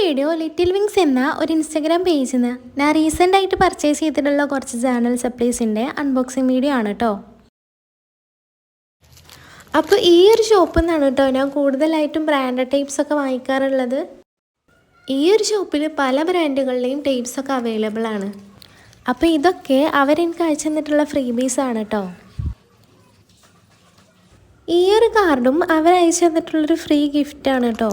Video little wings എന്ന ഒരു Instagram പേജിൽ നിന്ന് ഞാൻ റീസെൻ്റായിട്ട് പർച്ചേസ് ചെയ്തിട്ടുള്ള കുറച്ച് ജേർണൽ സപ്ലീസിൻ്റെ അൺബോക്സിങ് വീഡിയോ ആണ് കേട്ടോ. അപ്പോൾ ഈ ഒരു ഷോപ്പിൽ നിന്നാണ് കേട്ടോ ഞാൻ കൂടുതലായിട്ടും ബ്രാൻഡഡ് ടൈപ്സൊക്കെ വാങ്ങിക്കാറുള്ളത്. ഈ ഒരു ഷോപ്പിൽ പല ബ്രാൻഡുകളുടെയും ടൈപ്സൊക്കെ അവൈലബിൾ ആണ്. അപ്പോൾ ഇതൊക്കെ അവരെനിക്ക് അയച്ചു തന്നിട്ടുള്ള ഫ്രീബീസ് ആണ് കേട്ടോ. ഈ ഒരു കാർഡും അവരയച്ചു തന്നിട്ടുള്ളൊരു ഫ്രീ ഗിഫ്റ്റാണ് കേട്ടോ.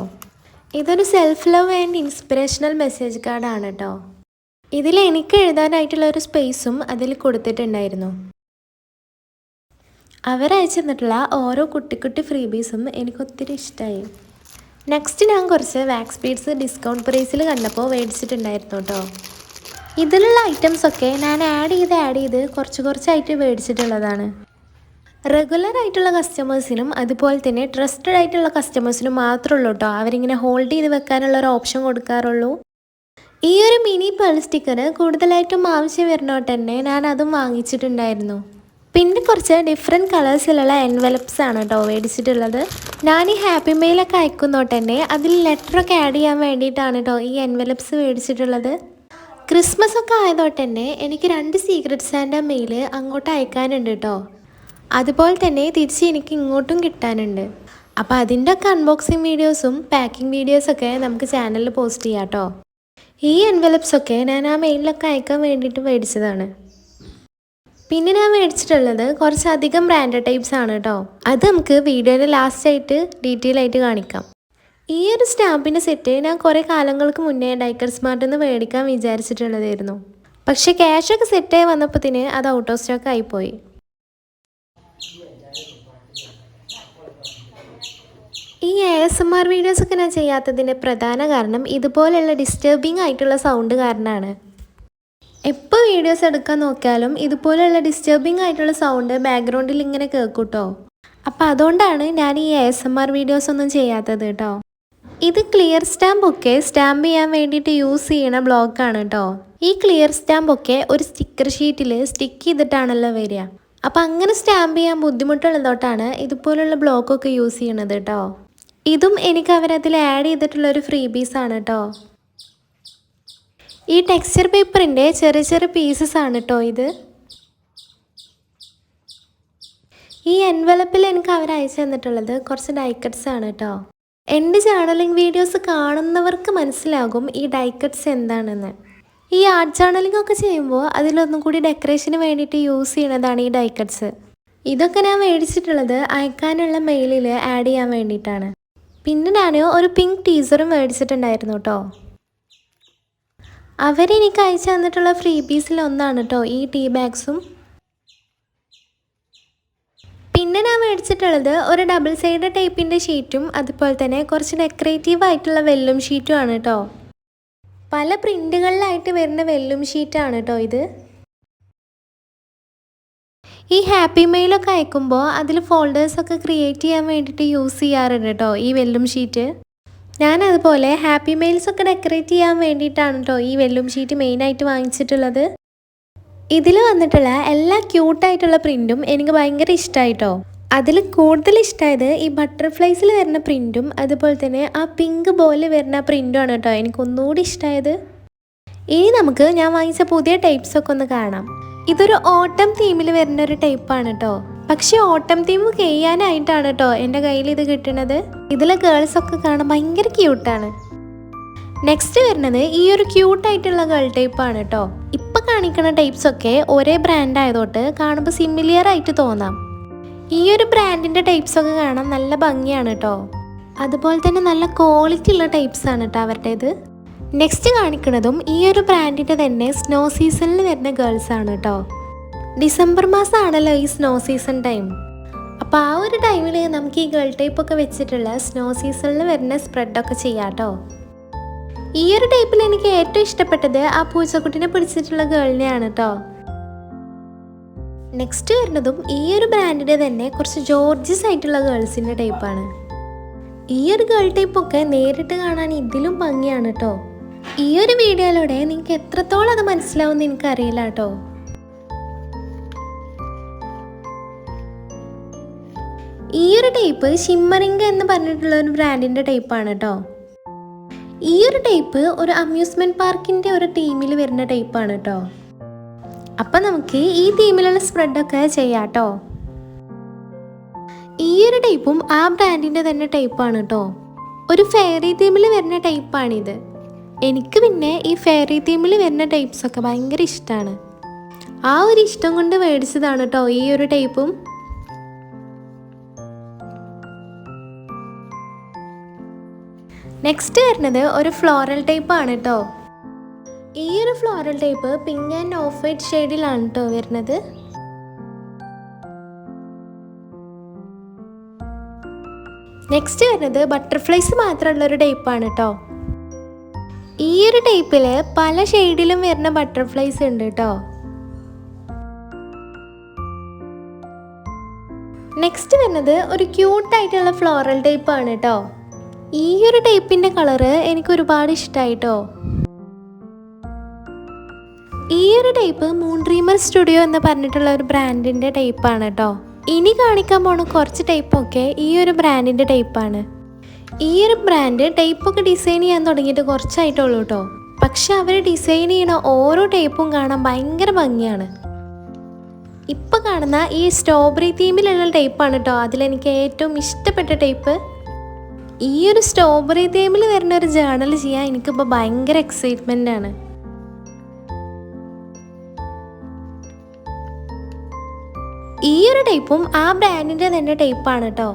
ഇതൊരു self love and inspirational message കാർഡാണ് കേട്ടോ. ഇതിൽ എനിക്ക് എഴുതാനായിട്ടുള്ള ഒരു സ്പേസും അതിൽ കൊടുത്തിട്ടുണ്ടായിരുന്നു. അവരയച്ചു തന്നിട്ടുള്ള ഓരോ കുട്ടി ഫ്രീബീസും എനിക്ക് ഒത്തിരി ഇഷ്ടമായി. നെക്സ്റ്റ് ഞാൻ കുറച്ച് വാക്സ് ബീഡ്സ് ഡിസ്കൗണ്ട് പ്രൈസിൽ കണ്ടപ്പോൾ മേടിച്ചിട്ടുണ്ടായിരുന്നു കേട്ടോ. ഇതിലുള്ള ഐറ്റംസൊക്കെ ഞാൻ ആഡ് ചെയ്ത് കുറച്ചായിട്ട് മേടിച്ചിട്ടുള്ളതാണ്. റെഗുലർ ആയിട്ടുള്ള കസ്റ്റമേഴ്സിനും അതുപോലെ തന്നെ ട്രസ്റ്റഡ് ആയിട്ടുള്ള കസ്റ്റമേഴ്സിനും മാത്രമേ ഉള്ളൂ കേട്ടോ അവരിങ്ങനെ ഹോൾഡ് ചെയ്ത് വെക്കാനുള്ള ഒരു ഓപ്ഷൻ കൊടുക്കാറുള്ളൂ. ഈ ഒരു മിനി പേൾ സ്റ്റിക്കർ കൂടുതലായിട്ടും ആവശ്യം വരുന്നോട്ട് തന്നെ ഞാൻ അതും വാങ്ങിച്ചിട്ടുണ്ടായിരുന്നു. പിന്നെ കുറച്ച് ഡിഫറെൻറ്റ് കളേഴ്സിലുള്ള എൻവലപ്സ് ആണ് കേട്ടോ മേടിച്ചിട്ടുള്ളത്. ഞാൻ ഈ ഹാപ്പി മെയിലൊക്കെ അയക്കുന്നോട്ട് തന്നെ അതിൽ ലെറ്ററൊക്കെ ആഡ് ചെയ്യാൻ വേണ്ടിയിട്ടാണ് കേട്ടോ ഈ എൻവലപ്സ് മേടിച്ചിട്ടുള്ളത്. ക്രിസ്മസ് ഒക്കെ ആയതോട്ട് തന്നെ എനിക്ക് 2 സീക്രട്ട് സാന്റ മെയിൽ അങ്ങോട്ട് അയക്കാനുണ്ട് കേട്ടോ. അതുപോലെ തന്നെ തിരിച്ച് എനിക്ക് ഇങ്ങോട്ടും കിട്ടാനുണ്ട്. അപ്പോൾ അതിൻ്റെ ഒക്കെ അൺബോക്സിങ് വീഡിയോസും പാക്കിംഗ് വീഡിയോസൊക്കെ നമുക്ക് ചാനലിൽ പോസ്റ്റ് ചെയ്യാം കേട്ടോ. ഈ എൻവലപ്സൊക്കെ ഞാൻ ആ മെയിലിലൊക്കെ അയക്കാൻ വേണ്ടിയിട്ട് മേടിച്ചതാണ്. പിന്നെ ഞാൻ മേടിച്ചിട്ടുള്ളത് കുറച്ചധികം ബ്രാൻഡഡ് ടൈപ്സ് ആണ് കേട്ടോ. അത് നമുക്ക് വീഡിയോയുടെ ലാസ്റ്റായിട്ട് ഡീറ്റെയിൽ ആയിട്ട് കാണിക്കാം. ഈ ഒരു സ്റ്റാമ്പിൻ്റെ സെറ്റ് ഞാൻ കുറേ കാലങ്ങൾക്ക് മുന്നേ ഡൈക്കർ സ്മാർട്ടിൽ നിന്ന് മേടിക്കാൻ വിചാരിച്ചിട്ടുള്ളതായിരുന്നു. പക്ഷേ ക്യാഷൊക്കെ സെറ്റായി വന്നപ്പോഴത്തേന് അത് ഔട്ട് ഓഫ് സ്റ്റോക്ക് ആയിപ്പോയി. ഈ ASMR വീഡിയോസൊക്കെ ഞാൻ ചെയ്യാത്തതിൻ്റെ പ്രധാന കാരണം ഇതുപോലെയുള്ള ഡിസ്റ്റർബിങ് ആയിട്ടുള്ള സൗണ്ട് കാരണമാണ്. എപ്പോൾ വീഡിയോസ് എടുക്കാൻ നോക്കിയാലും ഇതുപോലെയുള്ള ഡിസ്റ്റർബിങ് ആയിട്ടുള്ള സൗണ്ട് ബാക്ക്ഗ്രൗണ്ടിൽ ഇങ്ങനെ കേൾക്കൂട്ടോ. അപ്പോൾ അതുകൊണ്ടാണ് ഞാൻ ഈ ASMR വീഡിയോസ് ഒന്നും ചെയ്യാത്തത് കേട്ടോ. ഇത് ക്ലിയർ സ്റ്റാമ്പൊക്കെ സ്റ്റാമ്പ് ചെയ്യാൻ വേണ്ടിയിട്ട് യൂസ് ചെയ്യണ ബ്ലോക്കാണ് കേട്ടോ. ഈ ക്ലിയർ സ്റ്റാമ്പൊക്കെ ഒരു സ്റ്റിക്കർ ഷീറ്റിൽ സ്റ്റിക്ക് ചെയ്തിട്ടാണല്ലോ വരിക. അപ്പോൾ അങ്ങനെ സ്റ്റാമ്പ് ചെയ്യാൻ ബുദ്ധിമുട്ടുള്ളതോട്ടാണ് ഇതുപോലുള്ള ബ്ലോക്കൊക്കെ യൂസ് ചെയ്യണത് കേട്ടോ. ഇതും എനിക്ക് അവരതിൽ ആഡ് ചെയ്തിട്ടുള്ളൊരു ഫ്രീബീസാണ് കേട്ടോ. ഈ ടെക്സ്ചർ പേപ്പറിൻ്റെ ചെറിയ പീസസ് ആണ് കേട്ടോ ഇത്. ഈ എൻവലപ്പിൽ എനിക്ക് അവർ അയച്ചു തന്നിട്ടുള്ളത് കുറച്ച് ഡൈക്കട്ട്സ് ആണ് കേട്ടോ. എൻ്റെ ജേർണലിംഗ് വീഡിയോസ് കാണുന്നവർക്ക് മനസ്സിലാകും ഈ ഡൈക്കട്ട്സ് എന്താണെന്ന്. ഈ ആർട്ട് ജേർണലിംഗ് ഒക്കെ ചെയ്യുമ്പോൾ അതിലൊന്നും കൂടി ഡെക്കറേഷന് വേണ്ടിയിട്ട് യൂസ് ചെയ്യുന്നതാണ് ഈ ഡൈക്കട്ട്സ്. ഇതൊക്കെ ഞാൻ മേടിച്ചിട്ടുള്ളത് അയക്കാനുള്ള മെയിലിൽ ആഡ് ചെയ്യാൻ വേണ്ടിയിട്ടാണ്. പിന്നെ ഞാൻ ഒരു പിങ്ക് ടീസറും മേടിച്ചിട്ടുണ്ടായിരുന്നു കേട്ടോ. അവരെനിക്ക് അയച്ചു തന്നിട്ടുള്ള ഫ്രീബീസിൽ ഒന്നാണ് കേട്ടോ ഈ ടീ ബാഗ്സും. പിന്നെ ഞാൻ മേടിച്ചിട്ടുള്ളത് ഒരു ഡബിൾ സൈഡ് ടൈപ്പിൻ്റെ ഷീറ്റും അതുപോലെ തന്നെ കുറച്ച് ഡെക്കറേറ്റീവ് ആയിട്ടുള്ള വെല്ലും ഷീറ്റും ആണ് കേട്ടോ. പല പ്രിൻ്റുകളിലായിട്ട് വരുന്ന വെല്ലും ഷീറ്റാണ് കേട്ടോ ഇത്. ഈ ഹാപ്പി മെയിലൊക്കെ അയക്കുമ്പോൾ അതിൽ ഫോൾഡേഴ്സൊക്കെ ക്രിയേറ്റ് ചെയ്യാൻ വേണ്ടിയിട്ട് യൂസ് ചെയ്യാറുണ്ട് കേട്ടോ ഈ വെല്ലും ഷീറ്റ്. ഞാനതുപോലെ ഹാപ്പി മെയിൽസൊക്കെ ഡെക്കറേറ്റ് ചെയ്യാൻ വേണ്ടിയിട്ടാണ് കേട്ടോ ഈ വെല്ലും ഷീറ്റ് മെയിനായിട്ട് വാങ്ങിച്ചിട്ടുള്ളത്. ഇതിൽ വന്നിട്ടുള്ള എല്ലാ ക്യൂട്ടായിട്ടുള്ള പ്രിൻറ്റും എനിക്ക് ഭയങ്കര ഇഷ്ടമായിട്ടോ. അതിൽ കൂടുതൽ ഇഷ്ടമായത് ഈ ബട്ടർഫ്ലൈസിൽ വരുന്ന പ്രിൻറ്റും അതുപോലെ തന്നെ ആ പിങ്ക് പോലെ വരുന്ന പ്രിൻറ്റും ആണ് കേട്ടോ എനിക്ക് ഒന്നുകൂടി ഇഷ്ടമായത്. ഇനി നമുക്ക് ഞാൻ വാങ്ങിച്ച പുതിയ ടൈപ്സൊക്കെ ഒന്ന് കാണാം. ഇതൊരു ഓട്ടം തീമിൽ വരുന്ന ഒരു ടൈപ്പാണ് കേട്ടോ. പക്ഷേ ഓട്ടം തീം ചെയ്യാനായിട്ടാണ് കേട്ടോ എൻ്റെ കയ്യിൽ ഇത് കിട്ടുന്നത്. ഇതിലെ ഗേൾസൊക്കെ കാണാൻ ഭയങ്കര ക്യൂട്ടാണ്. നെക്സ്റ്റ് വരുന്നത് ഈ ഒരു ക്യൂട്ടായിട്ടുള്ള ഗേൾ ടൈപ്പാണ് കേട്ടോ. ഇപ്പം കാണിക്കുന്ന ടൈപ്സൊക്കെ ഒരേ ബ്രാൻഡ് ആയതോട്ട് കാണുമ്പോൾ സിമിലിയർ ആയിട്ട് തോന്നാം. ഈ ഒരു ബ്രാൻഡിൻ്റെ ടൈപ്സൊക്കെ കാണാൻ നല്ല ഭംഗിയാണ് കേട്ടോ. അതുപോലെ തന്നെ നല്ല ക്വാളിറ്റി ഉള്ള ടൈപ്സാണ് കേട്ടോ അവരുടേത്. നെക്സ്റ്റ് കാണിക്കുന്നതും ഈ ഒരു ബ്രാൻഡിൻ്റെ തന്നെ സ്നോ സീസണിൽ വരുന്ന ഗേൾസാണ് കേട്ടോ. ഡിസംബർ മാസമാണല്ലോ ഈ സ്നോ സീസൺ ടൈം. അപ്പോൾ ആ ഒരു ടൈമിൽ നമുക്ക് ഈ ഗേൾ ടൈപ്പൊക്കെ വെച്ചിട്ടുള്ള സ്നോ സീസണിൽ വരുന്ന സ്പ്രെഡൊക്കെ ചെയ്യാം കേട്ടോ. ഈ ഒരു ടൈപ്പിൽ എനിക്ക് ഏറ്റവും ഇഷ്ടപ്പെട്ടത് ആ പൂച്ചക്കുട്ടിനെ പിടിച്ചിട്ടുള്ള ഗേളിനെയാണ് കേട്ടോ. നെക്സ്റ്റ് വരുന്നതും ഈ ഒരു ബ്രാൻഡിൻ്റെ തന്നെ കുറച്ച് ജോർജസ് ആയിട്ടുള്ള ഗേൾസിൻ്റെ ടൈപ്പാണ്. ഈ ഒരു ഗേൾ ടൈപ്പൊക്കെ നേരിട്ട് കാണാൻ ഇതിലും ഭംഗിയാണ് കേട്ടോ. ഈ ഒരു വീഡിയോയിലൂടെ നിങ്ങൾക്ക് എത്രത്തോളം അത് മനസ്സിലാവുമെന്ന് എനിക്കറിയില്ല കേട്ടോ. ഈ ഒരു ടൈപ്പ് ഷിമ്മറിംഗ് എന്ന് പറഞ്ഞിട്ടുള്ള ഒരു ബ്രാൻഡിൻ്റെ ടൈപ്പാണ് കേട്ടോ. ഈ ഒരു ടൈപ്പ് ഒരു അമ്യൂസ്മെൻറ്റ് പാർക്കിൻ്റെ ഒരു തീമിൽ വരുന്ന ടൈപ്പാണ് കേട്ടോ. അപ്പം നമുക്ക് ഈ തീമിലുള്ള സ്പ്രെഡൊക്കെ ചെയ്യാം കേട്ടോ. ഒരു ടൈപ്പും ആ ബ്രാൻഡിൻ്റെ തന്നെ ടൈപ്പാണ് കേട്ടോ. ഒരു ഫെയറി തീമിൽ വരുന്ന ടൈപ്പാണിത്. എനിക്ക് പിന്നെ ഈ ഫെയറി തീമിൽ വരുന്ന ടൈപ്സൊക്കെ ഭയങ്കര ഇഷ്ടമാണ്. ആ ഒരു ഇഷ്ടം കൊണ്ട് മേടിച്ചതാണ് കേട്ടോ ഈ ഒരു ടൈപ്പും. നെക്സ്റ്റ് വരുന്നത് ഒരു ഫ്ലോറൽ ടൈപ്പാണ് കേട്ടോ. ഈ ഒരു floral type pink and of white ഷെയ്ഡിലാണ് കേട്ടോ വരുന്നത്. നെക്സ്റ്റ് വരുന്നത് ബട്ടർഫ്ലൈസ് മാത്രമുള്ളൊരു ടൈപ്പാണ് കേട്ടോ. ഈ ഒരു ടൈപ്പിൽ പല ഷെയ്ഡിലും വരുന്ന ബട്ടർഫ്ലൈസ് ഉണ്ട് കേട്ടോ. നെക്സ്റ്റ് വരുന്നത് ഒരു ക്യൂട്ടായിട്ടുള്ള ഫ്ലോറൽ ടൈപ്പാണ് കേട്ടോ. ഈ ഒരു ടൈപ്പിൻ്റെ കളറ് എനിക്ക് ഒരുപാട് ഇഷ്ടമായിട്ടോ. ഈ ഒരു ടൈപ്പ് മൂൺ ഡ്രീമർ സ്റ്റുഡിയോ എന്ന് പറഞ്ഞിട്ടുള്ള ഒരു ബ്രാൻഡിൻ്റെ ടൈപ്പാണ് കേട്ടോ. ഇനി കാണിക്കാൻ പോണ കുറച്ച് ടൈപ്പൊക്കെ ഈ ഒരു ബ്രാൻഡിൻ്റെ ടൈപ്പാണ്. ഈ ഒരു ബ്രാൻഡ് ടൈപ്പൊക്കെ ഡിസൈൻ ചെയ്യാൻ തുടങ്ങിയിട്ട് കുറച്ചായിട്ടുള്ളൂ കേട്ടോ. പക്ഷെ അവർ ഡിസൈൻ ചെയ്യുന്ന ഓരോ ടൈപ്പും കാണാൻ ഭയങ്കര ഭംഗിയാണ്. ഇപ്പം കാണുന്ന ഈ സ്ട്രോബെറി തീമിലുള്ള ടൈപ്പാണ് കേട്ടോ അതിലെനിക്ക് ഏറ്റവും ഇഷ്ടപ്പെട്ട ടൈപ്പ്. ഈ ഒരു സ്ട്രോബെറി തീമിൽ വരുന്ന ഒരു ജേർണൽ ചെയ്യാൻ എനിക്കിപ്പോൾ ഭയങ്കര എക്സൈറ്റ്മെൻ്റ് ആണ്. ഈ ഒരു ടൈപ്പും ആ ബ്രാൻഡിൻ്റെ തന്നെ ടൈപ്പാണ് കേട്ടോ.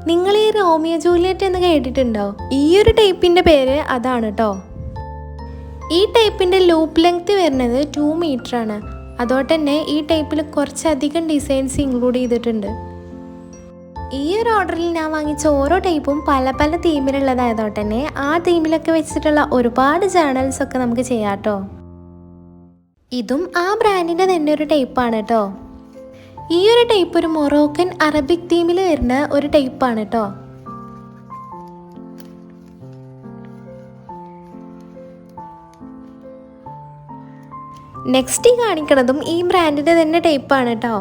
നിങ്ങൾ ഈ റോമിയോ ജൂലിയറ്റ് എന്ന് കേട്ടിട്ടുണ്ടോ? ഈ ഒരു ടൈപ്പിൻ്റെ പേര് അതാണ് കേട്ടോ. ഈ ടൈപ്പിൻ്റെ ലൂപ്പ് ലെങ്ത് വരുന്നത് 2 മീറ്ററാണ്. അതുകൊണ്ട് തന്നെ ഈ ടൈപ്പിൽ കുറച്ചധികം ഡിസൈൻസ് ഇൻക്ലൂഡ് ചെയ്തിട്ടുണ്ട്. ഈ ഒരു ഓർഡറിൽ ഞാൻ വാങ്ങിച്ച ഓരോ ടൈപ്പും പല പല തീമിലുള്ളതായതുകൊണ്ട് തന്നെ ആ തീമിലൊക്കെ വെച്ചിട്ടുള്ള ഒരുപാട് ജേർണൽസ് ഒക്കെ നമുക്ക് ചെയ്യാം കേട്ടോ. ഇതും ആ ബ്രാൻഡിൻ്റെ തന്നെ ഒരു ടൈപ്പാണ് കേട്ടോ. ഈ ഒരു ടൈപ്പ് ഒരു മൊറോക്കൻ അറബിക് തീമിൽ വരുന്ന ഒരു ടൈപ്പാണ് കേട്ടോ. നെക്സ്റ്റ് കാണിക്കുന്നതും ഈ ബ്രാൻഡിൻ്റെ തന്നെ ടൈപ്പാണ് കേട്ടോ.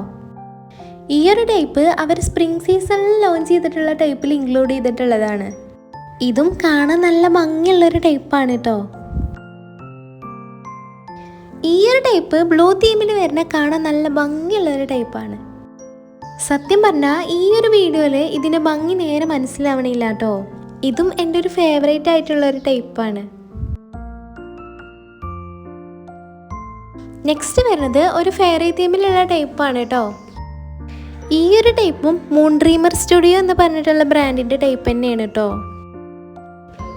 ഈ ഒരു ടൈപ്പ് അവർ സ്പ്രിംഗ് സീസണിൽ ലോഞ്ച് ചെയ്തിട്ടുള്ള ടൈപ്പിൽ ഇൻക്ലൂഡ് ചെയ്തിട്ടുള്ളതാണ്. ഇതും കാണാൻ നല്ല ഭംഗിയുള്ളൊരു ടൈപ്പാണ് കേട്ടോ. ഈ ഒരു ടൈപ്പ് ബ്ലൂ തീമിൽ വരുന്ന കാണാൻ നല്ല ഭംഗിയുള്ളൊരു ടൈപ്പാണ്. സത്യം പറഞ്ഞാൽ ഈ ഒരു വീഡിയോയിൽ ഇതിൻ്റെ ഭംഗി നേരെ മനസ്സിലാവണില്ല കേട്ടോ. ഇതും എൻ്റെ ഒരു ഫേവറേറ്റ് ആയിട്ടുള്ളൊരു ടൈപ്പാണ്. നെക്സ്റ്റ് വരുന്നത് ഒരു ഫെയറി തീമിലുള്ള ടൈപ്പാണ് കേട്ടോ. ഈ ഒരു ടൈപ്പും മൂൺ ഡ്രീമർ സ്റ്റുഡിയോ എന്ന് പറഞ്ഞിട്ടുള്ള ബ്രാൻഡിൻ്റെ ടൈപ്പ് തന്നെയാണ് കേട്ടോ.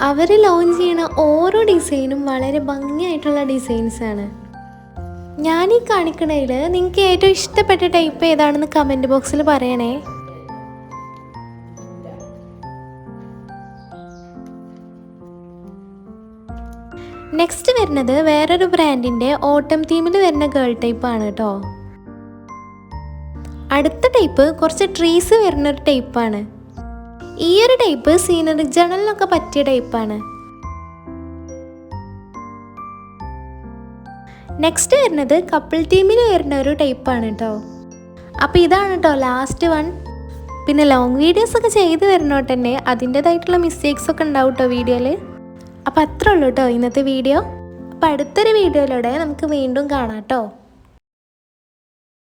അവർ ലോഞ്ച് ചെയ്യുന്ന ഓരോ ഡിസൈനും വളരെ ഭംഗിയായിട്ടുള്ള ഡിസൈൻസാണ്. ഞാൻ ഈ കാണിക്കണതിൽ നിങ്ങൾക്ക് ഏറ്റവും ഇഷ്ടപ്പെട്ട ടൈപ്പ് ഏതാണെന്ന് കമൻറ്റ് ബോക്സിൽ പറയണേ. നെക്സ്റ്റ് വരുന്നത് വേറൊരു ബ്രാൻഡിൻ്റെ ഓട്ടം തീമിൽ വരുന്ന ഗേൾ ടൈപ്പാണ് കേട്ടോ. അടുത്ത ടൈപ്പ് കുറച്ച് ട്രീസ് വരുന്നൊരു ടൈപ്പാണ്. ഈ ഒരു ടൈപ്പ് സീനറി ജേർണലിനൊക്കെ പറ്റിയ ടൈപ്പാണ്. നെക്സ്റ്റ് വരുന്നത് കപ്പിൾ തീമിൽ വരുന്ന ഒരു ടൈപ്പാണ് കേട്ടോ. അപ്പോൾ ഇതാണ് കേട്ടോ ലാസ്റ്റ് വൺ. പിന്നെ ലോങ് വീഡിയോസൊക്കെ ചെയ്ത് വരുന്നോട്ട് തന്നെ അതിൻ്റേതായിട്ടുള്ള മിസ്റ്റേക്സൊക്കെ ഉണ്ടാവും കേട്ടോ വീഡിയോയിൽ. അപ്പോൾ അത്രേ ഉള്ളൂ കേട്ടോ ഇന്നത്തെ വീഡിയോ. അപ്പോൾ അടുത്തൊരു വീഡിയോയിലൂടെ നമുക്ക് വീണ്ടും കാണാം കേട്ടോ.